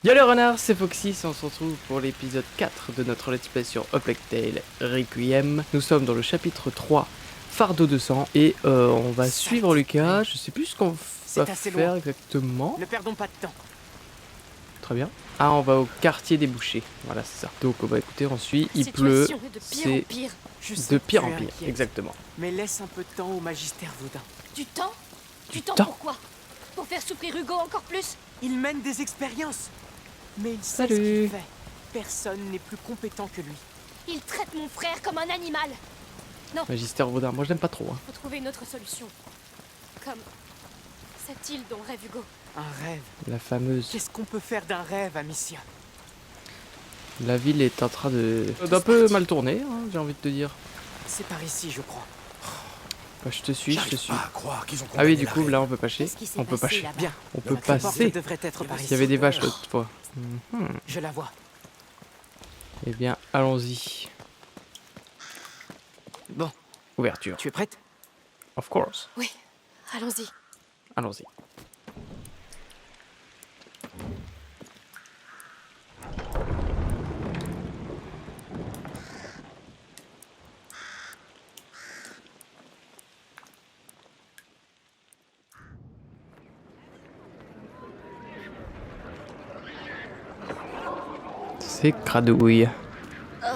Yo les renards, c'est Foxy, on se retrouve pour l'épisode 4 de notre let's play sur A Plague Tale Requiem. Nous sommes dans le chapitre 3, Fardeau de sang, et on va suivre Lucas. Je sais plus ce qu'on va faire exactement. Ne perdons pas de temps. Très bien. Ah, on va au quartier des bouchers, voilà c'est ça. Donc bah écoutez, on suit, il pleut, c'est de pire en pire, exactement. Mais laisse un peu de temps au magistère Vaudin. Du temps? Du temps pourquoi? Pour faire souffrir Hugo encore plus? Il mène des expériences. Mais il sait ce qu'il fait. Personne n'est plus compétent que lui. Il traite mon frère comme un animal. Non. Magistère Vaudin, moi je l'aime pas trop. Hein. Faut trouver une autre solution. Comme cette île dont rêve Hugo. Un rêve. La fameuse. Qu'est-ce qu'on peut faire d'un rêve, Amicia? La ville est en train d'un peu mal tourner, hein, j'ai envie de te dire. C'est par ici, je crois. Bah, je te suis, je te suis. Ah oui, du coup, là on peut passer. On peut passer. Bien. On peut passer. Devrait être par ici. Il y avait des vaches l'autre fois. Je la vois. Eh bien, allons-y. Bon. Ouverture. Tu es prête? Of course. Oui, allons-y. Allons-y. C'est cradouille. Oh.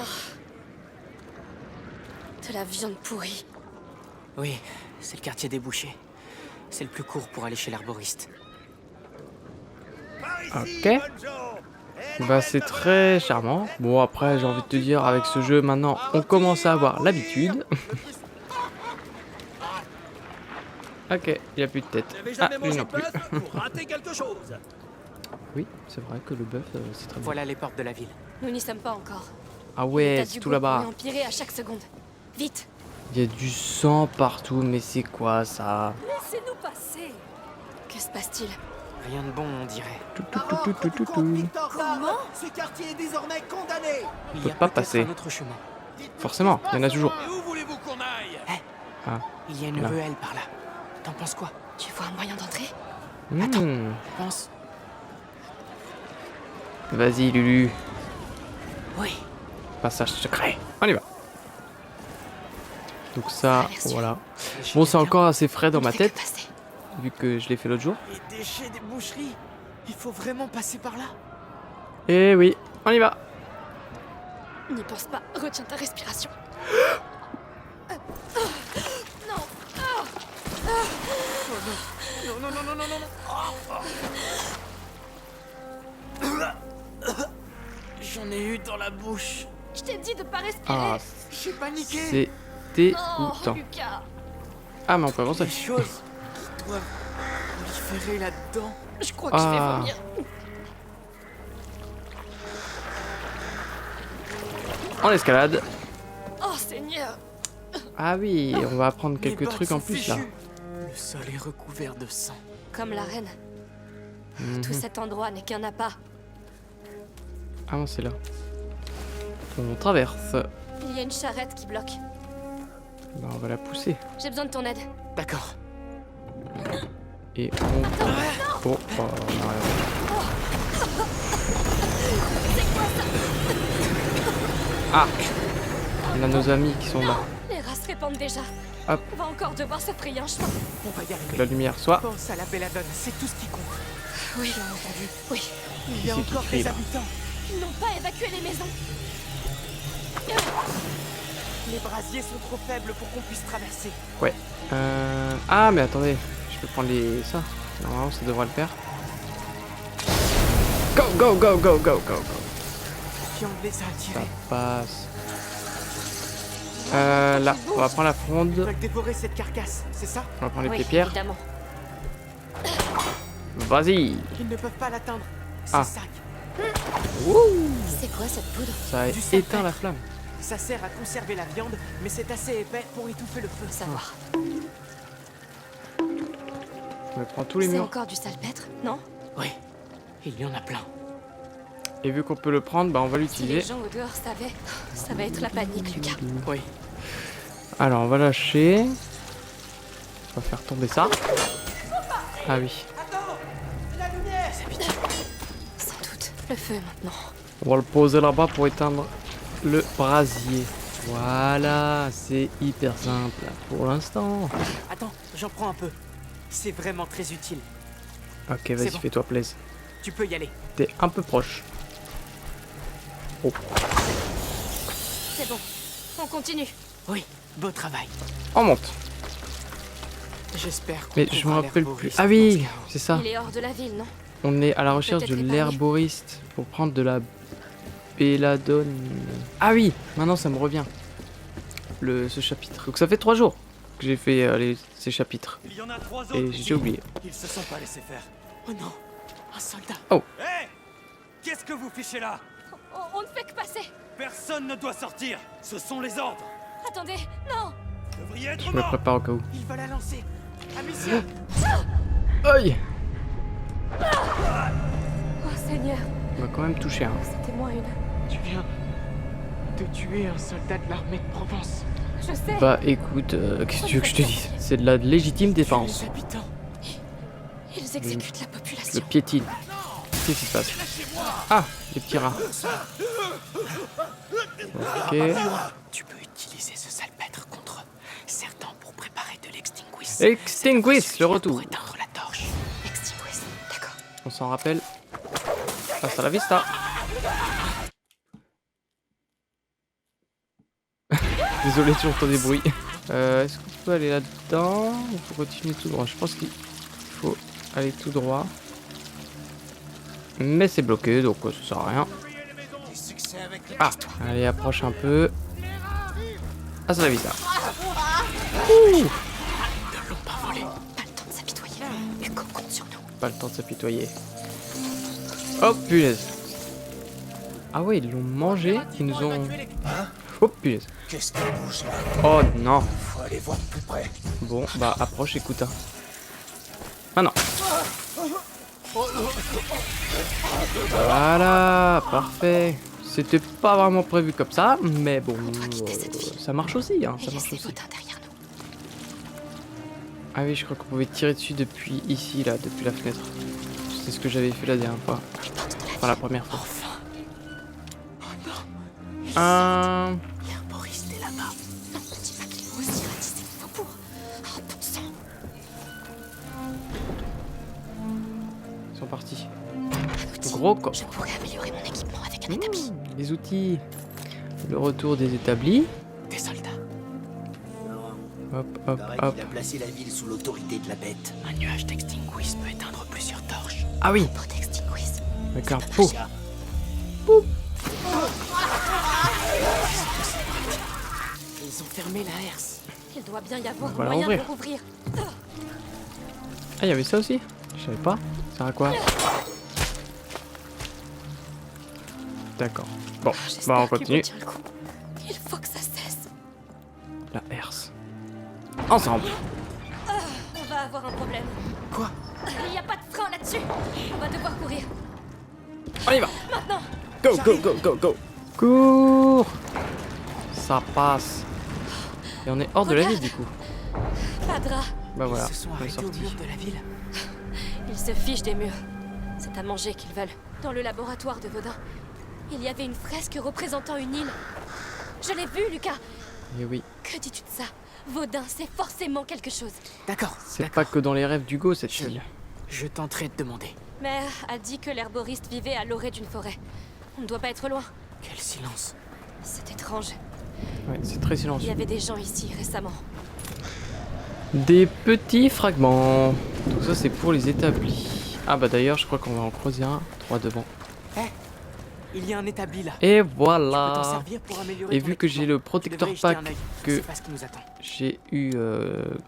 De la viande pourrie. Oui, c'est le quartier des bouchers. C'est le plus court pour aller chez l'arboriste. Ok. Bah c'est très charmant. Bon après j'ai envie de te dire avec ce jeu maintenant on commence à avoir l'habitude. Ok, il n'y a plus de tête. Ah, lui non plus. Oui, c'est vrai que le bœuf c'est très bon. Voilà les portes de la ville. Nous n'y sommes pas encore. Ah ouais, c'est tout là-bas. Empirer à chaque seconde. Vite. Il y a du sang partout, mais c'est quoi ça? Laissez-nous passer. Que se passe-t-il? Rien de bon, on dirait. Comment? Ce quartier est désormais condamné. Il peut y a pas peut-être passer. un autre chemin. Forcément, il y en a toujours. Et où voulez-vous qu'on aille? Ah, Il y a une là. ruelle par là. T'en penses quoi? Tu vois un moyen d'entrer? Pense. Vas-y Lulu, Oui. passage secret. On y va. Donc ça, voilà. Les Bon, c'est quelqu'un. encore assez frais dans On ma ne fait que tête, passer. vu que je l'ai fait l'autre jour. Les déchets des boucheries. Il faut vraiment passer par là. Eh oui, on y va. N'y pense pas. Retiens ta respiration. Non. Non, non, non, non, non, non, non. J'en ai eu dans la bouche. Je t'ai dit de pas respirer. Ah, J'ai paniqué. c'est Oh, dégoûtant. Lucas. Ah, mais on peut avancer. Des choses qui doivent proliférer là-dedans. Je crois que je vais Ah. vomir. En escalade. Oh, Seigneur. Ah oui, on va apprendre Mes quelques bottes trucs en sont plus là. fichues. Le sol est recouvert de sang. Comme la reine. Tout cet endroit n'est qu'un appât. Ah non, c'est là. On traverse. Il y a une charrette qui bloque. Bah, on va la pousser. J'ai besoin de ton aide. D'accord. Et on... Oh, on a rien. Ah, on a nos amis qui sont là. Les rats se répandent déjà. Hop. On va encore devoir se frayer un chemin. On va y arriver. La lumière, soit. Pense à la belladone, c'est tout ce qui compte. Oui. Bien entendu. Oui. Il y a Qui c'est qui encore crie, des là habitants. Ils n'ont pas évacué les maisons. Les brasiers sont trop faibles pour qu'on puisse traverser. Ouais. Ah, mais attendez. Je peux prendre les... ça. Normalement, ça devrait le faire. Go, go, go, go, go, go, go. Fiang les a Ça attirés. passe. Là, on va prendre la Ils fronde. veulent dévorer cette carcasse, c'est ça? On va prendre les Oui, petites pierres. évidemment. Vas-y. Ils ne peuvent pas l'atteindre. Ah. Ces sacs, C'est quoi cette poudre? Ça a Du sang éteint prêtre. la flamme. ça sert à conserver la viande, mais c'est assez épais pour étouffer le feu. Savoir. Je me prends tous les C'est murs. encore du salpêtre, non? Oui, il y en a plein. Et vu qu'on peut le prendre, bah on va Si les l'utiliser. gens au dehors savaient, ça va être la panique, Lucas. Oui. Alors on va lâcher. On va faire tomber ça. Ah oui. Attends! La lumière! Sans doute. Le feu maintenant. On va le poser là-bas pour éteindre le brasier. Voilà, c'est hyper simple pour l'instant. Attends, j'en prends un peu. C'est vraiment très utile. Ok, vas-y, bon. fais-toi plaisir. Tu peux y aller. T'es un peu proche. Oh, C'est bon. On continue. Oui, beau travail. on monte. J'espère qu'on Mais je me trouvera rappelle plus. l'herboriste Ah dans oui, ce chaos. c'est ça. Il est hors de la ville, non? On est à la recherche de peut-être épargné. l'herboriste pour prendre de la belladone. Ah oui, maintenant ça me revient. Ce chapitre. Donc ça fait 3 jours que j'ai fait ces chapitres. Il y en a 3 autres. Et ici. j'ai oublié. Ils se sont pas laissés faire. Oh non, un soldat. Hé! Qu'est-ce que vous fichez là? On ne fait que passer. Personne ne doit sortir. Ce sont les ordres. Attendez, non. Vous devriez être Je me mort. prépare au cas où. Il va la lancer. Amicia, Aïe! Oh Seigneur, On va quand même toucher un. c'était moi une. tu viens de tuer un soldat de l'armée de Provence. Je sais. Bah écoute, qu'est-ce que tu veux que je te dise? C'est de la légitime Tuer défense. les habitants. Ils exécutent la Le population. piétine. Qu'est-ce qui se passe? Ah, les petits rats. Ok. Tu peux utiliser ce salpêtre contre certains pour préparer de l'extinguish. Extinguish, le retour. Pour éteindre la torche. Extinguish. D'accord. On s'en rappelle. Hasta la vista. Désolé, tu entends des bruits. Est-ce qu'on peut aller là-dedans? Il faut continuer tout droit. Je pense qu'il faut aller tout droit. Mais c'est bloqué, donc ça sert à rien. Ah, allez, approche un peu. Hasta la vista. Ouh, Pas le temps de s'apitoyer. Hugo compte sur nous. pas le temps de s'apitoyer. Oh punaise. Ah ouais, ils l'ont mangé. Ils nous ont... Oh punaise. Qu'est-ce qui bouge là? Oh non. Faut aller voir de plus près. Bon, bah approche, écoute. Ah non. Voilà, parfait. C'était pas vraiment prévu comme ça, mais bon, quitter cette ville. ça marche aussi, hein, Et ça marche laissez aussi. Vaudin derrière nous. Ah oui, je crois qu'on pouvait tirer dessus depuis ici, là, depuis la fenêtre. C'est ce que j'avais fait la dernière fois. Enfin, la première fois. Enfin, L'herboriste est là-bas. Non, ne dis pas qu'ils vont aussi ratisser le faubourg. Oh, bon sang. Ils sont partis. Outil. Gros coffre. Je pourrais améliorer mon équipement avec un établi. Les outils. Le retour des établis. des soldats. Hop, hop, Pareil hop. qu'il a placé la ville sous l'autorité de la bête. Un nuage d'extinguish peut éteindre plusieurs torches. Ah oui, Pot d'extinguish. avec un pot. Ils ont fermé la herse. Il doit bien y avoir On va un la moyen rouvrir. de rouvrir. Ah, il y avait ça aussi? Je savais pas. Ça sert à quoi? D'accord. Bon, J'espère bah on qu'Hugo continue. tient le coup. Il faut que ça cesse. La herse. Ensemble. On va avoir un problème. Quoi? Il n'y a pas de frein là-dessus. On va devoir courir. On y va. Maintenant. Go, go, go, go, go. Cours. Ça passe. Et on est hors de la ville du coup. Pas de rat. Bah voilà, Ils se sont on est arrêtés au sorti. mur de la ville. Ils se fichent des murs. C'est à manger qu'ils veulent. Dans le laboratoire de Vaudin, il y avait une fresque représentant une île. Je l'ai vue, Lucas. Et oui, Que dis-tu de ça? Vaudin, c'est forcément quelque chose. D'accord, c'est d'accord. pas que dans les rêves d'Hugo cette Je- île. Je tenterai de demander. Mère a dit que l'herboriste vivait à l'orée d'une forêt. On ne doit pas être loin. Quel silence. C'est étrange. Ouais, c'est très Il y silencieux. avait des gens ici récemment. Des petits fragments. Tout ça c'est pour les établis. Ah bah d'ailleurs je crois qu'on va en croiser un. 3 devant. Il y a un établi là. Et Tu peux t'en voilà. servir pour améliorer Et ton vu que j'ai équipement. le protecteur Tu devrais y pack jeter un œil. que C'est pas ce qui nous attend. j'ai eu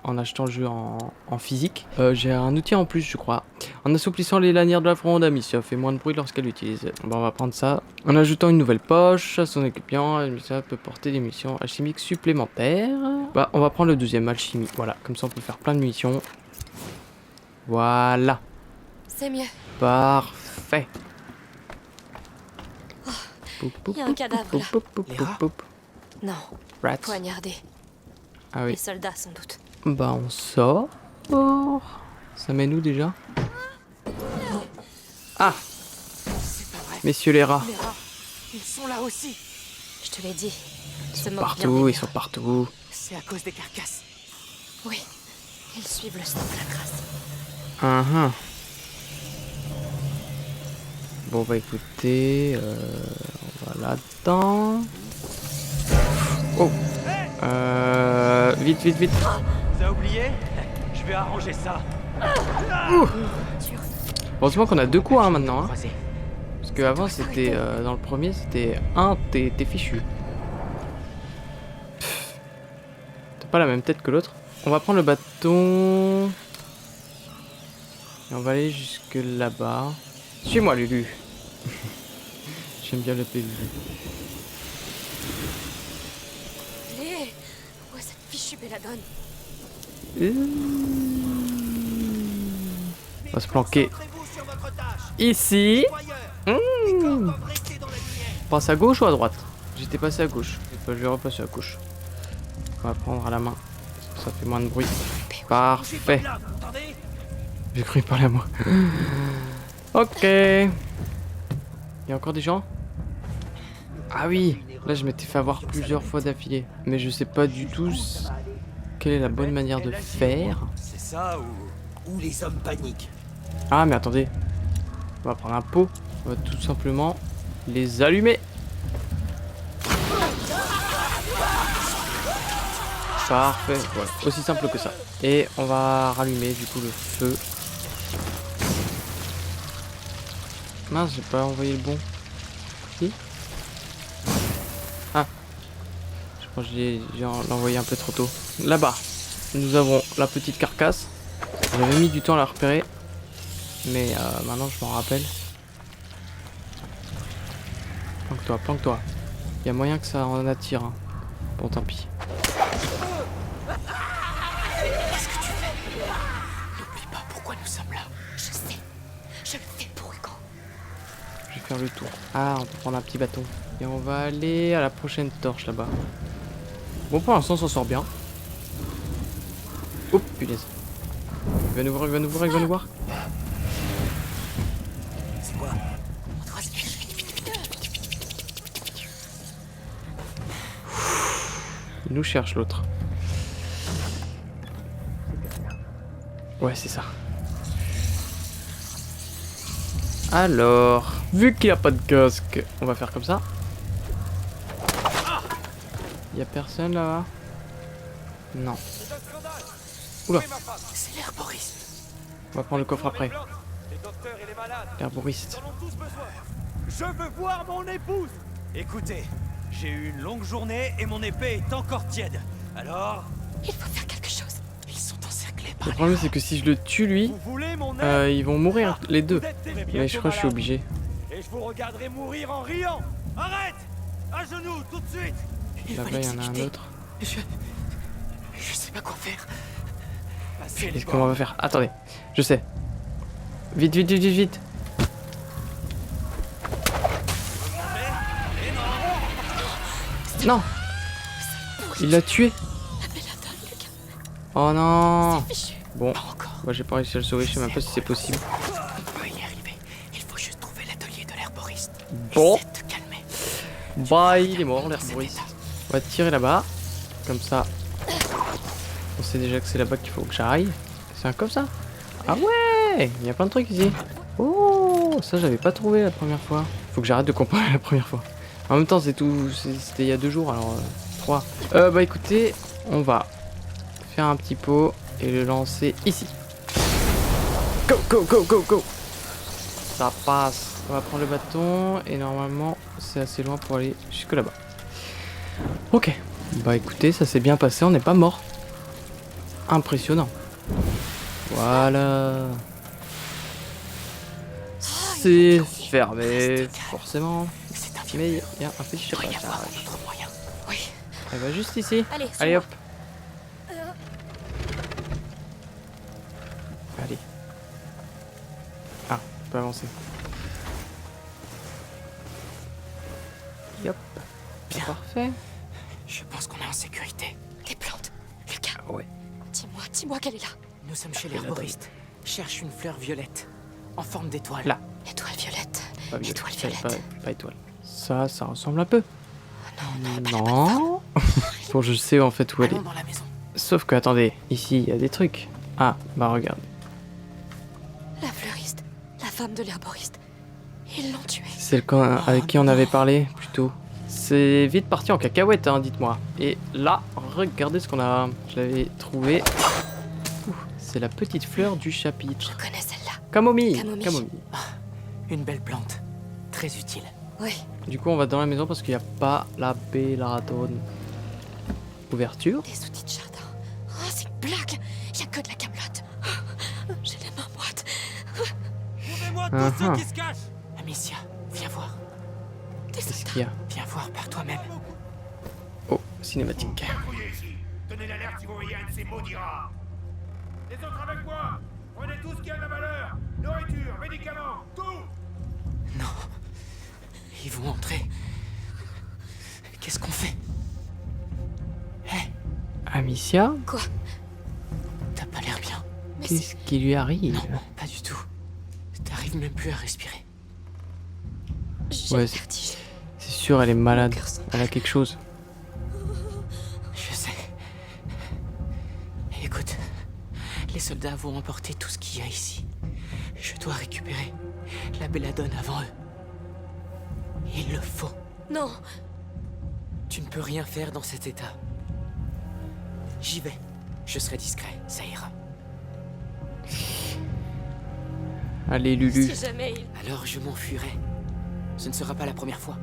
en achetant le jeu en physique, j'ai un outil en plus je crois. En assouplissant les lanières de la fronde, Amicia fait moins de bruit lorsqu'elle l'utilise. Bon, on va prendre ça. En ajoutant une nouvelle poche à son équipement, Amicia peut porter des munitions alchimiques supplémentaires. Bah on va prendre le deuxième, alchimie. Voilà, comme ça on peut faire plein de munitions. Voilà, C'est mieux. parfait. Il y a un cadavre, là. Les rats Non, Rats. poignardé. Ah oui. Les soldats, sans doute. Bah on sort. Ça mène où déjà? Ah, C'est pas vrai. Messieurs les rats. Les rats, ils sont là aussi. Je te l'ai dit. Ils Se sont moque partout, bien ils sont partout. C'est à cause des carcasses. Oui, ils suivent le sang de la trace. Bon bah écoutez, on va là-dedans. Oh. Vite, vite, vite. Vous avez oublié? Je vais arranger ça. Heureusement qu'on a 2 coups hein, maintenant. Hein. Croisés. Parce que avant c'était dans le premier c'était un, t'es fichu. Pff. T'as pas la même tête que l'autre. On va prendre le bâton. Et on va aller jusque là-bas. Suis-moi Lulu. J'aime bien l'appeler Lulu. Allez, où est cette fichue belladone? On va se planquer Concentrez-vous sur votre tâche. ici. Les corps Mmh. doivent rester dans la lumière. Passe à gauche ou à droite? J'étais passé à gauche. Je vais repasser à gauche. On va prendre à la main. Ça fait moins de bruit. Bougez Parfait. pas de là, vous entendez? J'ai cru parler à moi. Ok. Il y a encore des gens? Ah oui. Là je m'étais fait avoir plusieurs fois d'affilée. Mais je sais pas du tout quelle est la bonne manière de faire. C'est ça ou... Où les hommes paniquent. Ah mais attendez. On va prendre un pot. On va tout simplement les allumer. Parfait, voilà, aussi simple que ça. Et on va rallumer du coup le feu. Mince, j'ai pas envoyé le bon. Si. Ah. Je pense que j'ai envoyé un peu trop tôt. Là-bas, nous avons la petite carcasse. J'avais mis du temps à la repérer. Mais maintenant je m'en rappelle. Planque-toi, planque-toi. Il y a moyen que ça en attire. Hein. Bon, tant pis. N'oublie pas pourquoi nous sommes là. Je sais. Je le fais pour Hugo. Je vais faire le tour. Ah, on peut prendre un petit bâton. Et on va aller à la prochaine torche là-bas. Bon, pour l'instant, on s'en sort bien. Oh, punaise. Il va nous voir, il va nous voir, il va nous voir. C'est quoi? On doit se fuir vite, vite, vite, vite, vite, vite, vite. Il nous cherche l'autre. Ouais, c'est ça. Alors, vu qu'il n'y a pas de casque, on va faire comme ça. Il y a personne là-bas? Non. Oula, C'est l'herboriste. on va prendre le coffre après. Les docteurs et les malades, L'herboriste. ils en ont tous besoin. Je veux voir mon épouse. Écoutez, j'ai eu une longue journée et mon épée est encore tiède. Alors, Il faut faire quelque chose. Ils sont encerclés par Le problème c'est que si je le tue lui, vous voulez mon aide? ils vont mourir les deux. Vous êtes Mais je bientôt crois que je suis malade. obligé. Et je vous regarderai mourir en riant. Arrête! À genoux, tout de suite! Là-bas il y en a un autre. Je sais pas quoi faire. Passez les Qu'est-ce qu'on va bords. faire? Attendez, je sais. Vite, vite, vite, vite, vite. Non. Il l'a tué. La belladone, Lucas. Oh non. Fichu. Bon, Pas encore. moi j'ai pas réussi à le sauver, je sais même pas si c'est possible. On peut y arriver. Il faut juste trouver l'atelier de l'herboriste. Bon. Essaie de te calmer. Bah il est mort l'herboriste. On va tirer là-bas. Comme ça. On sait déjà que c'est là-bas qu'il faut que j'aille. C'est un comme ça. Ah ouais. Il y a plein de trucs ici. Oh, ça j'avais pas trouvé la première fois. Faut que j'arrête de comparer la première fois. En même temps c'est tout. C'était il y a 2 jours alors 3. Bah écoutez, on va faire un petit pot et le lancer ici. Go, go, go, go, go. Ça passe. On va prendre le bâton et normalement c'est assez loin pour aller jusque là-bas. Ok. Bah écoutez, ça s'est bien passé, on n'est pas mort. Impressionnant. Voilà. C'est fermé, forcément. C'est un vieux Mais mur. il y a un petit Il doit y avoir passage. un autre moyen. Oui. Elle va juste ici. Allez, Allez hop. suis-moi. Allez. Ah, on peut avancer. Hop. Bien. Parfait. Je pense qu'on est en sécurité. Des plantes. Lucas, Ouais. dis-moi qu'elle est là. Nous sommes chez l'herboriste. Cherche une fleur violette. En forme d'étoile. Là. Étoile violette. pas violet. Étoile violette. Pas étoile. Ça ressemble un peu. Non. Non. Bon, je sais en fait où elle est. Allons dans la maison. Sauf que, attendez, ici, il y a des trucs. Ah, bah regarde. La fleuriste, la femme de l'herboriste. Ils l'ont tuée. Celle avec qui on avait parlé, plutôt. C'est vite parti en cacahuète, hein, dites-moi. Et là, regardez ce qu'on a. Je l'avais trouvé. Ouh, c'est la petite fleur du chapitre. Je connais celle-là. Camomille. Camomille. Une belle plante. Très utile. Oui. Du coup, on va dans la maison parce qu'il n'y a pas la belladone. Ouverture. Des outils de jardin. Oh, c'est une blague. Il y a que de la camelote. J'ai les mains moites. Trouvez-moi tous Ah, ceux ah. qui se cachent. Amicia, viens voir. Des Qu'est-ce soldats. qu'il y a? Viens voir par toi-même. Oh, cinématique. Patrouillez ici. Donnez l'alerte si vous voyez un de ces maudits rats. Les autres avec moi. Prenez tout ce qui a de la valeur. Nourriture, médicaments, tout. Non. Ils vont entrer. Qu'est-ce qu'on fait? Hé, Amicia, Quoi? t'as pas l'air bien. Mais qu'est-ce qui lui arrive? Non, pas du tout. T'arrives même plus à respirer. j'ai Ouais, le c'est- vertige. C'est sûr, elle est malade. Mon cœur s'emballe. Elle a quelque chose. Je sais. Écoute, les soldats vont emporter tout ce qu'il y a ici. Je dois récupérer la belladone avant eux. Il le faut. Non. Tu ne peux rien faire dans cet état. J'y vais. Je serai discret, ça ira. Allez, Lulu. Si jamais il... Alors je m'enfuirai. Ce ne sera pas la première fois.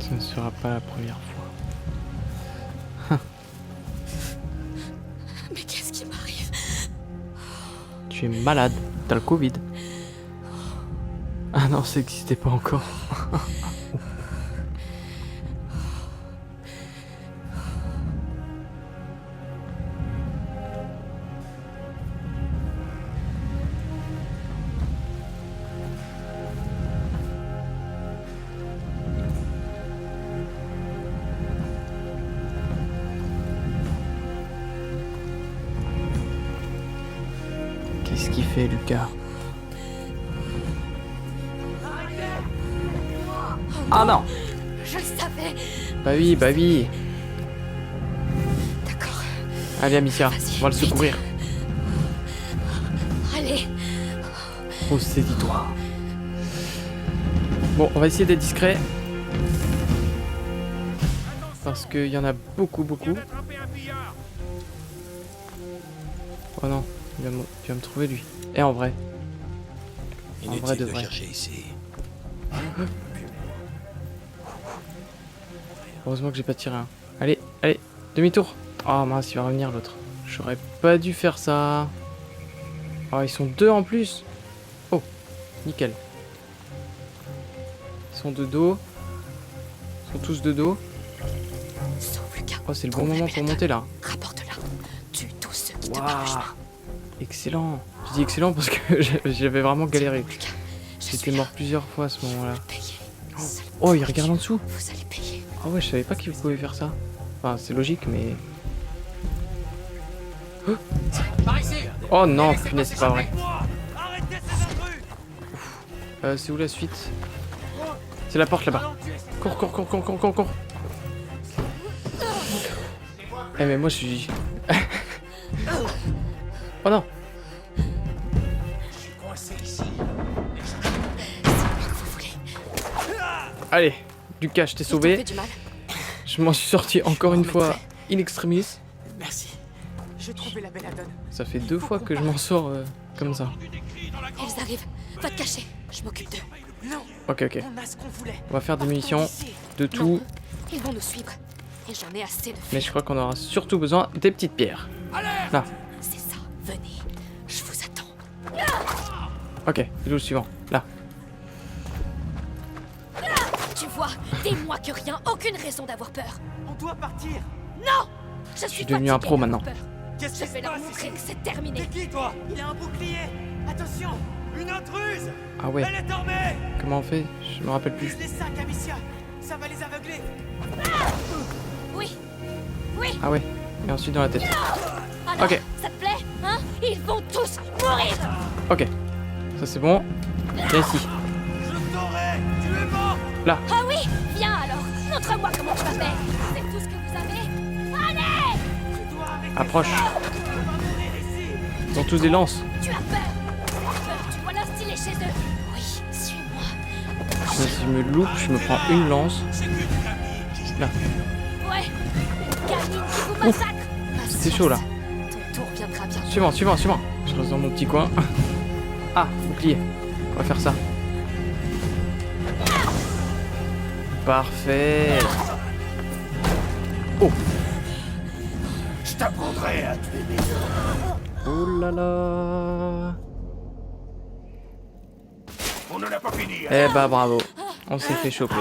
Ce ne sera pas la première fois. Mais qu'est-ce qui m'arrive? Tu es malade. T'as le Covid. Ah non, ça n'existait pas encore. Qu'est-ce qu'il fait, Lucas? Ah non! Je le savais. Bah oui, bah oui. D'accord. Allez, Amicia, Vas-y, on va le vite. secourir. Allez. Oh, saisis-toi. Bon, on va essayer d'être discret. Parce qu'il y en a beaucoup. D'attraper un pillard. Oh non, il va me trouver lui. Et en vrai. En vrai de vrai. chercher ici. Heureusement que j'ai pas tiré un. Allez, demi-tour. Oh mince, il va revenir l'autre. J'aurais pas dû faire ça. Oh, ils sont deux en plus. Oh, nickel. Ils sont de dos. Ils sont tous de dos. Sauve Lucas. Oh, c'est le bon Trouve la moment pour belladone. monter là. Rapporte-la. Tue tous ceux qui te Waouh. barrent le chemin. Excellent. Je dis excellent parce que j'avais vraiment galéré. Lucas, je J'étais suis là. mort plusieurs fois à ce moment-là. Payez. Seul Oh, il regarde en dessous. Vous allez payer. Ah ouais, je savais pas qu'il pouvait faire ça. Enfin, c'est logique, mais... Par ici. Oh non, punaise, c'est pas vrai. Moi. Arrêtez ces intrus. C'est où la suite? C'est la porte là-bas. Cours. Eh mais moi je suis... Oh non. Coincé ici. C'est moi que vous voulez. Allez, Lucas, je t'ai Ils t'ont sauvé. fait du mal. Je m'en suis sorti encore une fois in extremis. Merci. J'ai trouvé la belladone. Ça fait 2 fois que je m'en sors comme ça. Ils arrivent. Va te cacher. Je m'occupe d'eux. Non, Ok. on a ce qu'on voulait. On va faire des Partons munitions, d'ici. de tout. Ils vont nous suivre. Et j'en ai assez de Mais fuir. je crois qu'on aura surtout besoin des petites pierres. Là. C'est ça. Venez. Je vous attends. Ok, il est où le suivant? Là. Tu vois, dis-moi que rien, aucune raison d'avoir peur. On doit partir. Non! Je suis devenu un pro maintenant. Qu'est-ce Je qui se vais leur passe montrer ici? que c'est terminé. T'es qui toi? Il a un bouclier. Attention. Une intruse. Ah ouais, Elle est armée. comment on fait? Je me rappelle plus. Use les sacs, Amicia. Ça va les aveugler. Oui. Ah ouais, et ensuite dans la tête. Alors, Ok. ça te plaît, hein? Ils vont tous mourir! Ok. Ça c'est bon. Viens ici. Je t'aurai! Tu es mort! Là. Ah oui? Viens alors! Montre-moi comment tu vas faire! C'est tout ce que vous avez? Allez! Tu dois arrêter Approche. ça! Tu vas pas mourir ici! Ils ont tous des lances. Tu as peur! Tu dois l'instiller chez eux! Oui, suis-moi! Si je me loupe, je me prends une lance. C'est qu'une gamine qui Là. Ouais! Une gamine qui vous massacre! C'est chaud là. Ton tour viendra bientôt. Suivant, suivant, suivant. Je reste dans mon petit coin. Ah, bouclier. On va faire ça. Parfait. Oh. Je t'apprendrai à tuer mes hommes. Oh là là. On n'en a pas fini. hein. Eh bah bravo. On s'est fait choper.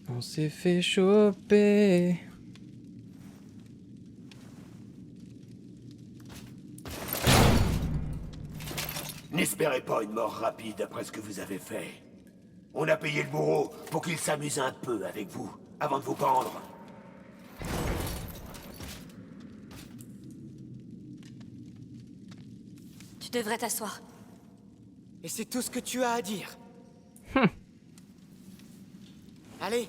On s'est fait choper. N'espérez pas une mort rapide après ce que vous avez fait. On a payé le bourreau pour qu'il s'amuse un peu avec vous, avant de vous pendre. Tu devrais t'asseoir. Et c'est tout ce que tu as à dire. Allez.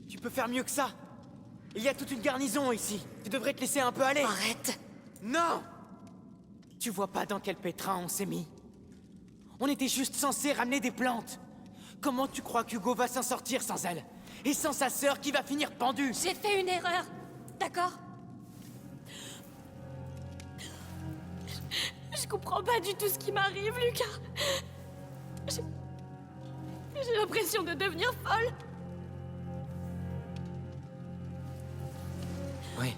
Tu peux faire mieux que ça. Il y a toute une garnison ici. Tu devrais te laisser un peu aller. Arrête! Non! Tu vois pas dans quel pétrin on s'est mis? On était juste censé ramener des plantes. Comment tu crois qu'Hugo va s'en sortir sans elle? Et sans sa sœur qui va finir pendue? J'ai fait une erreur, d'accord? Je comprends pas du tout ce qui m'arrive, Lucas. J'ai l'impression de devenir folle. Oui,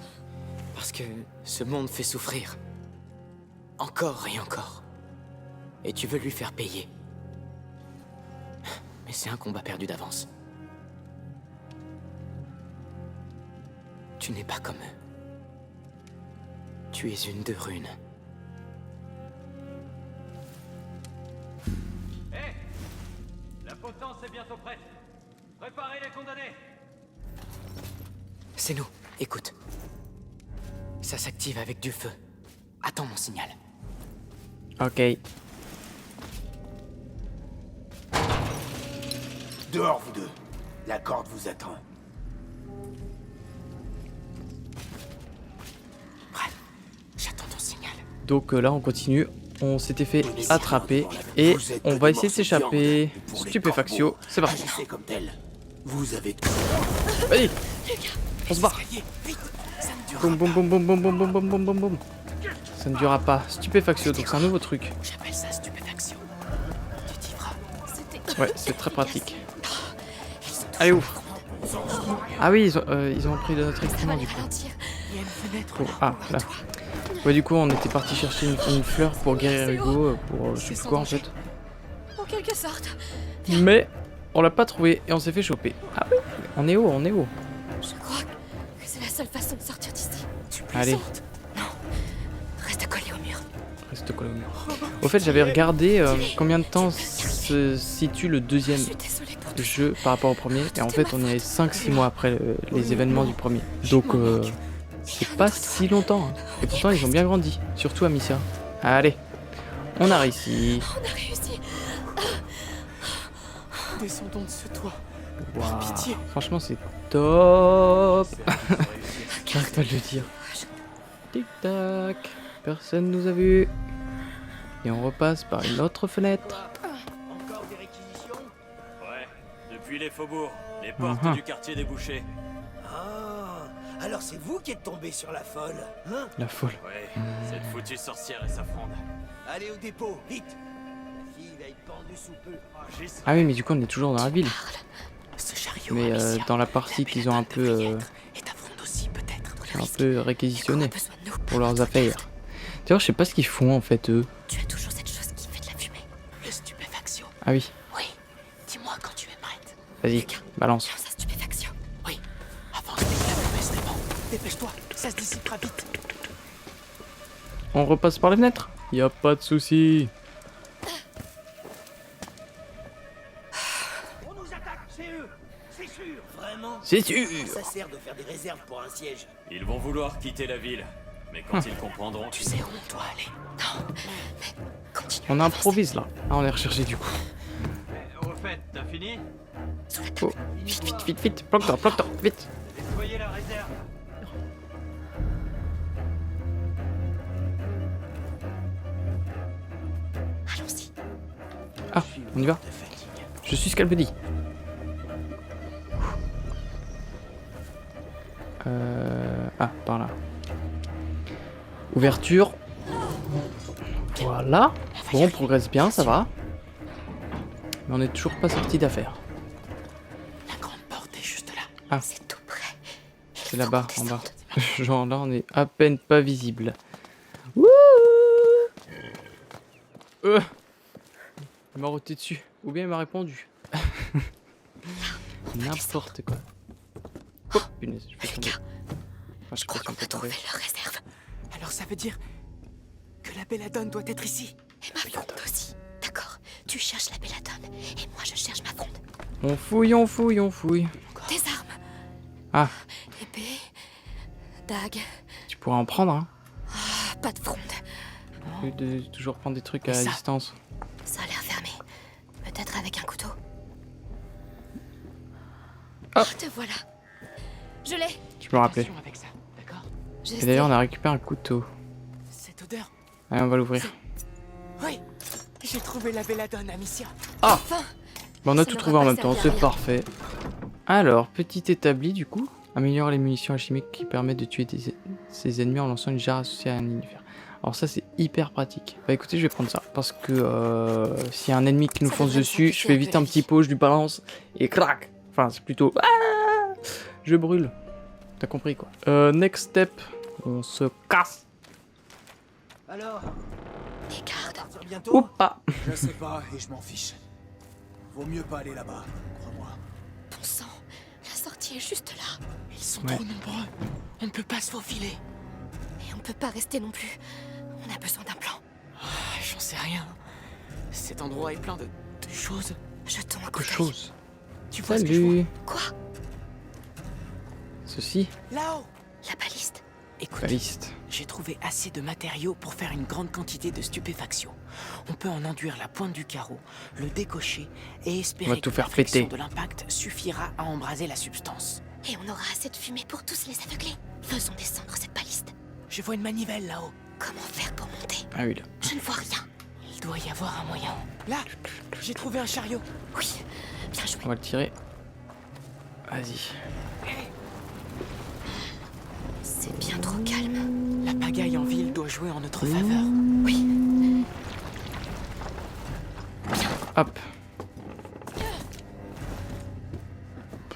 parce que ce monde fait souffrir. Encore et encore. Et tu veux lui faire payer. Mais c'est un combat perdu d'avance. Tu n'es pas comme eux. Tu es une de Rune. Hé! La potence est bientôt prête. Préparez les condamnés. C'est nous. Écoute. Ça s'active avec du feu. Attends mon signal. Ok. Dehors, vous deux. La corde vous attend. Bref, j'attends ton signal. Donc là on continue. On s'était fait attraper et on va essayer de s'échapper. Stupéfaction. C'est parti. Agissez comme tel. Vous avez Vas-y. On se barre. Vite, ça ne dure Boum boum boum boum boum boum boum boum boum boum boum. Ça ne durera pas. Stupéfaction, donc c'est un nouveau truc. J'appelle ça stupéfaction. Tu t'y feras. C'était... Ouais, c'est très pratique. Ils sont tous Allez ouf. Ah oui, ils ont pris de notre Ça va équipement les du coup. ralentir. Il y a une fenêtre Oh, là. ah là. Ouais, du coup on était parti chercher une fleur pour guérir Hugo, pour je sais plus quoi en fait. En quelque sorte. Mais on l'a pas trouvé et on s'est fait choper. Ah oui, on est haut, on est haut. Je crois que c'est la seule façon de sortir d'ici. Tu Allez. plaisantes? Non. Reste collé au mur. Reste collé au mur. Au fait, j'avais regardé combien de temps se situe le deuxième Je suis désolée pour tout. jeu par rapport au premier. Et en fait, on est 5-6 mois après les événements du premier. Donc, c'est pas si longtemps. Hein. Et pourtant, ils ont bien grandi. Surtout Amicia. Allez, on a réussi. On a réussi. Descendons de ce toit. Waouh. Pitié. Franchement, c'est top. J'arrête pas de le dire. Tic-tac. Personne nous a vus. Et on repasse par une autre fenêtre. Encore des réquisitions? Ouais, depuis les faubourgs, les portes Mhm. du quartier débouchées. Ah, alors c'est vous qui êtes tombé sur la folle, hein? La folle. Ouais, cette foutue sorcière et sa fronde. Allez au dépôt, vite! La fille va être pendue sous peu. Ah oui, mais du coup, on est toujours dans la ville. Ce chariot Mais Amicia, dans la partie la qu'ils ont un belladone devrait y peu, être, et ta fronde aussi peut-être. un peu réquisitionné On a besoin de nous. pour leurs affaires. D'ailleurs, je sais pas ce qu'ils font en fait, eux. Tu as toujours cette chose qui fait de la fumée. Le stupéfaction. Ah oui, Oui. Dis-moi quand tu es prête. vas-y, balance. Lance sa stupéfaction. Oui. Avance dès que la promesse répand. Dépêche-toi, ça se dissipera vite. On repasse par les fenêtres. Y a pas de souci. On nous attaque, c'est eux. C'est C'est sûr. Ça sert de faire des réserves pour un siège. Ils vont vouloir quitter la ville. Mais quand ils comprendront... Tu sais où on doit aller. Continue. On improvise là. Ah, on est recherché du coup. Au fait, t'as fini? Oh, vite, vite, vite, vite. Planque-toi, vite. Nettoyez la réserve. Allons-y. Ah, on y va. Je suis Scalpedi. Ah, par là. Ouverture. Voilà. Bon, on progresse bien, ça va. Mais on n'est toujours pas sorti d'affaire. La grande porte est juste là. Ah, C'est tout près. c'est là-bas, en bas. Genre là, on est à peine pas visible. Wouh. Il m'a roté dessus. Ou bien il m'a répondu. N'importe quoi. Oh, punaise, je vais tomber. Enfin, je sais pas si on peut tomber. Trouver leur réserve. Alors ça veut dire que la belladone doit être ici. Et ma fronde aussi. D'accord. Tu cherches la belladone. Et moi, je cherche ma fronde. On fouille, on fouille, on fouille. Des armes. Ah, Épée. Dague. tu pourras en prendre, hein. Ah, pas de fronde. Au lieu de toujours prendre des trucs à Mais ça- distance. Ça a l'air fermé. Peut-être avec un couteau. Oh. Te voilà. Je l'ai. Je me rappelais. Attention avec ça, d'accord? Et d'ailleurs, on a récupéré un couteau. Cette odeur. Allez, on va l'ouvrir. Oui, j'ai trouvé la belladone, Amicia. Enfin. Bon, on a Ça tout n'aura trouvé en pas même temps, servi à c'est rien. parfait. Alors, petit établi du coup. Améliore les munitions alchimiques qui permettent de tuer ses ennemis en lançant une jarre associée à un univers. Alors ça c'est hyper pratique. Bah écoutez, je vais prendre ça. Parce que s'il y a un ennemi qui nous Ça fonce devrait me dessus, je simplifier fais un vite peu un la petit vie. pot, je lui balance et crac. Enfin c'est plutôt... Ah, je brûle. T'as compris quoi. Next step, on se casse. Alors, Les gardes. partir bientôt? Oups, ah. Je sais pas et je m'en fiche. Vaut mieux pas aller là-bas, crois-moi. Bon sang. La sortie est juste là. Ils sont Ouais. trop nombreux. On ne peut pas se faufiler. Et on peut pas rester non plus. On a besoin d'un plan. Ah, j'en sais rien. Cet endroit est plein de choses. Jetons un coup Quelque d'œil. chose. Tu vois ce que je vois? Salut. Quoi? Ceci, Là-haut. La baliste. Écoute, baliste. j'ai trouvé assez de matériaux pour faire une grande quantité de stupéfaction. On peut en enduire la pointe du carreau, le décocher et On va espérer tout que faire la friction péter. de l'impact suffira à embraser la substance. Et on aura assez de fumée pour tous les aveugler. Faisons descendre cette baliste. Je vois une manivelle là-haut. Comment faire pour monter? Ah oui là. Je ne vois rien. Il doit y avoir un moyen. Là, j'ai trouvé un chariot. Oui, bien joué. On va le tirer. Vas-y. C'est bien trop calme. La pagaille en ville doit jouer en notre faveur. Oui, Hop.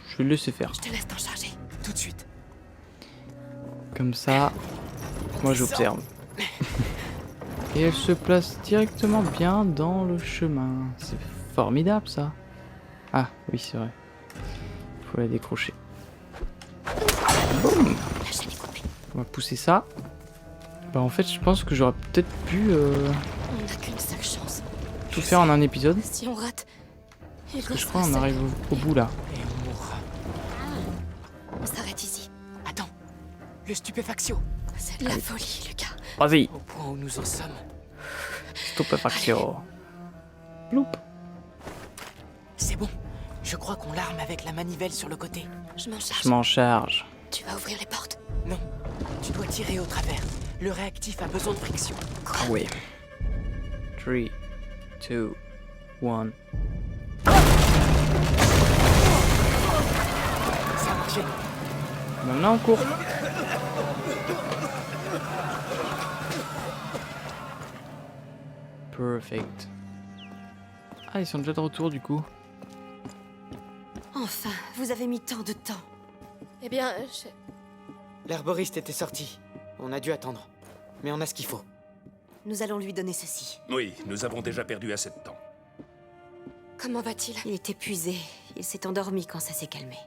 Je vais le laisser faire. je te laisse t'en charger. Tout de suite. Comme ça, moi j'observe. Et elle se place directement bien dans le chemin. C'est formidable ça. Ah oui c'est vrai. Il faut la décrocher. Boum. La chaîne est coupée. On va pousser ça. Bah en fait je pense que j'aurais peut-être pu On n'a qu'une seule chance. tout faire en un épisode. Si on rate, Hugo Je crois sera on seul. arrive au bout là. Et on mourra. On s'arrête ici. Attends. Le stupéfaction. C'est de la folie, Lucas. Vas-y. Au point où nous en sommes. Stupéfaction. Loup. C'est bon. Je crois qu'on l'arme avec la manivelle sur le côté. Je m'en charge. Je m'en charge. Tu vas ouvrir les portes. Non. Tu dois tirer au travers. Le réactif a besoin de friction. Ah ouais. 3, 2, 1. Ça a marché. Maintenant on court. Perfect. Ah ils sont déjà de retour du coup. Enfin, vous avez mis tant de temps. Eh bien, L'herboriste était sorti. On a dû attendre. Mais on a ce qu'il faut. Nous allons lui donner ceci. Oui, nous avons déjà perdu assez de temps. comment va-t-il? Il est épuisé. Il s'est endormi quand ça s'est calmé.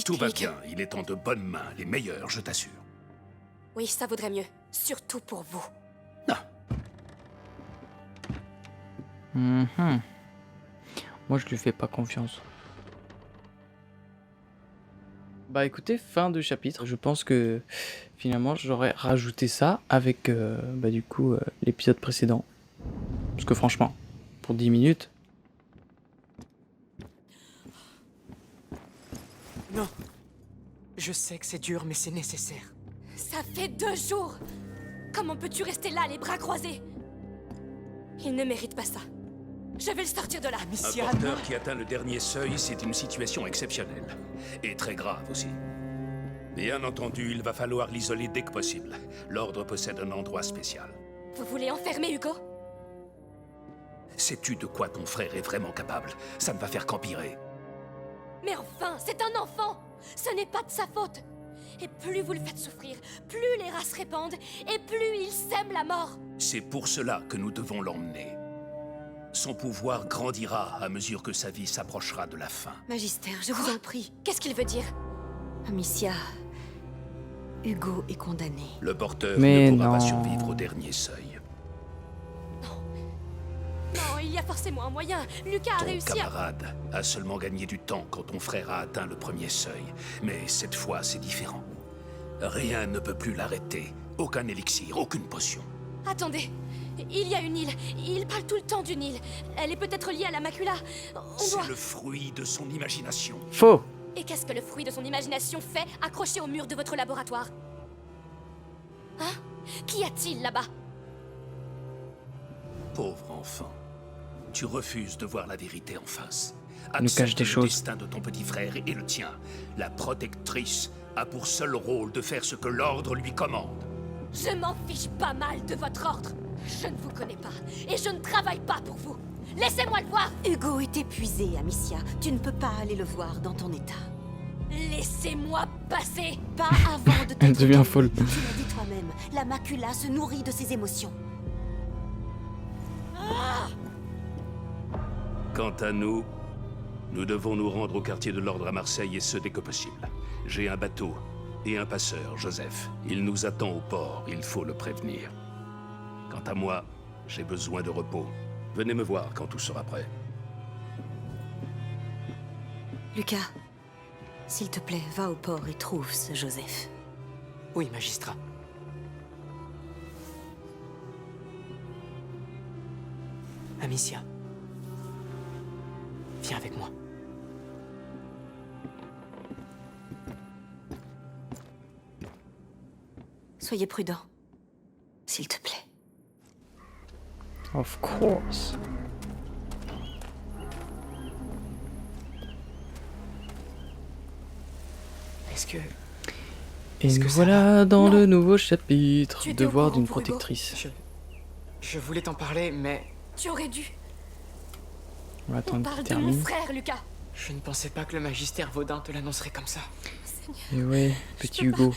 Tout va Dites-lui que... bien, il est en de bonnes mains, les meilleures, je t'assure. Oui, ça vaudrait mieux. Surtout pour vous. Mhm. Moi je lui fais pas confiance. Bah écoutez, fin de chapitre. Je pense que finalement j'aurais rajouté ça avec bah du coup l'épisode précédent. Parce que franchement, pour 10 minutes. Non. Je sais que c'est dur, mais c'est nécessaire. Ça fait 2 jours. Comment peux-tu rester là, les bras croisés? Il ne mérite pas ça. Je vais le sortir de là. Un Amicia, non. porteur qui atteint le dernier seuil, c'est une situation exceptionnelle. Et très grave aussi. Bien entendu, il va falloir l'isoler dès que possible. L'Ordre possède un endroit spécial. Vous voulez enfermer Hugo? Sais-tu de quoi ton frère est vraiment capable? Ça ne va faire qu'empirer. Mais enfin, c'est un enfant. Ce n'est pas de sa faute. Et plus vous le faites souffrir, plus les rats se répandent, et plus il sème la mort. C'est pour cela que nous devons l'emmener. Son pouvoir grandira à mesure que sa vie s'approchera de la fin. Magister, je vous en prie. Qu'est-ce qu'il veut dire? Amicia, Hugo est condamné. Le porteur Mais ne pourra pas non. survivre au dernier seuil. Non, il y a forcément un moyen. Lucas a Ton réussi à... camarade a seulement gagné du temps quand ton frère a atteint le premier seuil. Mais cette fois, c'est différent. Rien ne peut plus l'arrêter. Aucun élixir, aucune potion. Attendez, il y a une île. Il parle tout le temps d'une île. Elle est peut-être liée à la macula. On C'est doit... le fruit de son imagination. Faux. Et qu'est-ce que le fruit de son imagination fait accroché au mur de votre laboratoire? Hein? Qu'y a-t-il là-bas? Pauvre enfant. Tu refuses de voir la vérité en face. Il nous cache des Le choses. destin de ton petit frère et le tien. La protectrice a pour seul rôle de faire ce que l'ordre lui commande. Je m'en fiche pas mal de votre ordre. Je ne vous connais pas et je ne travaille pas pour vous. Laissez-moi le voir. Hugo est épuisé, Amicia. Tu ne peux pas aller le voir dans ton état. Laissez-moi passer. Pas avant de Elle t'être devient calmé. folle. Tu l'as dit toi-même, la macula se nourrit de ses émotions. Quant à nous, nous devons nous rendre au quartier de l'ordre à Marseille et ce dès que possible. J'ai un bateau et un passeur, Joseph. Il nous attend au port, il faut le prévenir. Quant à moi, j'ai besoin de repos. Venez me voir quand tout sera prêt. Lucas, s'il te plaît, va au port et trouve ce Joseph. Oui, magistrat. Amicia. Viens avec moi. Soyez prudent, s'il te plaît. Of course. Est-ce que... Et Est-ce nous que ça voilà dans Non. le nouveau chapitre. Tu étais au Devoir courant d'une pour Hugo protectrice. Je voulais t'en parler, mais Tu aurais dû. On va On attendre parle qu'il de mon termine. frère, Lucas. je ne pensais pas que le magistère Vaudin te l'annoncerait comme ça. Et ouais, petit Hugo.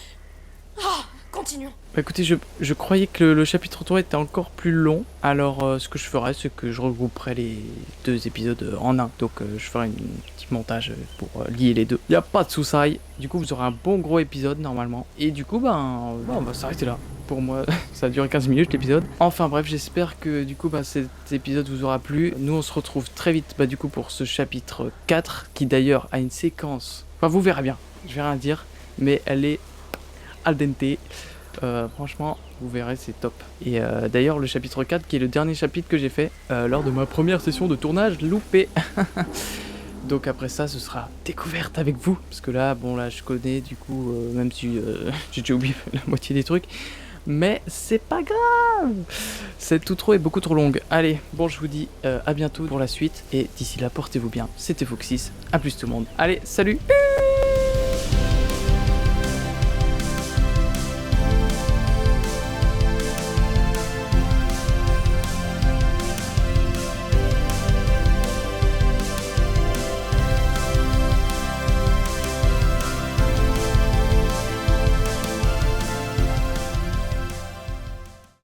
Continuons. Bah écoutez, je croyais que le chapitre 3 était encore plus long. Alors ce que je ferai, c'est que je regrouperai les 2 épisodes en un. Donc je ferai un petit montage pour lier les deux. Y a pas de soucis. Du coup, vous aurez un bon gros épisode normalement. Et du coup, on va s'arrêter là. Pour moi, ça a duré 15 minutes l'épisode. Enfin bref, j'espère que du coup cet épisode vous aura plu. Nous on se retrouve très vite du coup pour ce chapitre 4 qui d'ailleurs a une séquence. Enfin vous verrez bien, je vais rien dire, mais elle est al dente. Franchement, vous verrez, c'est top. Et d'ailleurs, le chapitre 4, qui est le dernier chapitre que j'ai fait lors de ma première session de tournage, loupé. Donc après ça, ce sera découverte avec vous. Parce que là, là, je connais, du coup, même si j'ai déjà oublié la moitié des trucs. Mais c'est pas grave. Cette outro est beaucoup trop longue. Allez, je vous dis à bientôt pour la suite. Et d'ici là, portez-vous bien. C'était Foxys. À plus tout le monde. Allez, salut.